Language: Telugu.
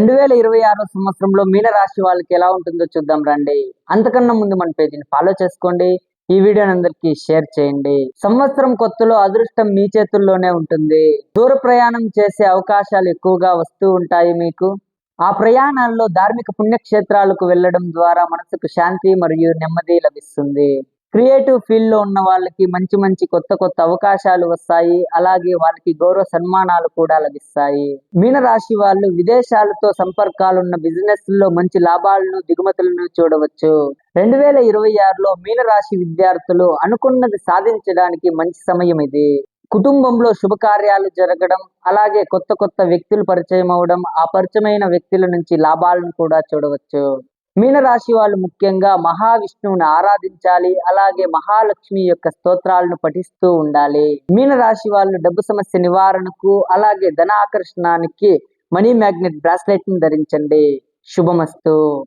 2026 సంవత్సరంలో మీన రాశి వాళ్ళకి ఎలా ఉంటుందో చూద్దాం రండి. అంతకన్నా ముందు మన పేజీని ఫాలో చేసుకోండి. ఈ వీడియోని అందరికీ షేర్ చేయండి. సంవత్సరం కొత్తలో అదృష్టం మీ చేతుల్లోనే ఉంటుంది. దూర ప్రయాణం చేసే అవకాశాలు ఎక్కువగా వస్తూ ఉంటాయి మీకు. ఆ ప్రయాణాల్లో ధార్మిక పుణ్యక్షేత్రాలకు వెళ్ళడం ద్వారా మనసుకు శాంతి మరియు నెమ్మది లభిస్తుంది. క్రియేటివ్ ఫీల్డ్ లో ఉన్న వాళ్ళకి మంచి మంచి కొత్త అవకాశాలు వస్తాయి. అలాగే వాళ్ళకి గౌరవ సన్మానాలు కూడా లభిస్తాయి. మీన రాశి వాళ్ళు విదేశాలతో సంపర్కాలున్న బిజినెస్ లో మంచి లాభాలను దిగుమతులను చూడవచ్చు. 2026లో మీన రాశి విద్యార్థులు అనుకున్నది సాధించడానికి మంచి సమయం ఇది. కుటుంబంలో శుభకార్యాలు జరగడం, అలాగే కొత్త వ్యక్తులు పరిచయం అవడం, ఆ పరిచయమైన వ్యక్తుల నుంచి లాభాలను కూడా చూడవచ్చు. మీనరాశి వాళ్ళు ముఖ్యంగా మహావిష్ణువుని ఆరాధించాలి. అలాగే మహాలక్ష్మి యొక్క స్తోత్రాలను పఠిస్తూ ఉండాలి. మీనరాశి వాళ్ళు డబ్బు సమస్య నివారణకు, అలాగే ధన ఆకర్షణానికి మనీ మ్యాగ్నెట్ బ్రాస్లెట్ ని ధరించండి. శుభమస్తు.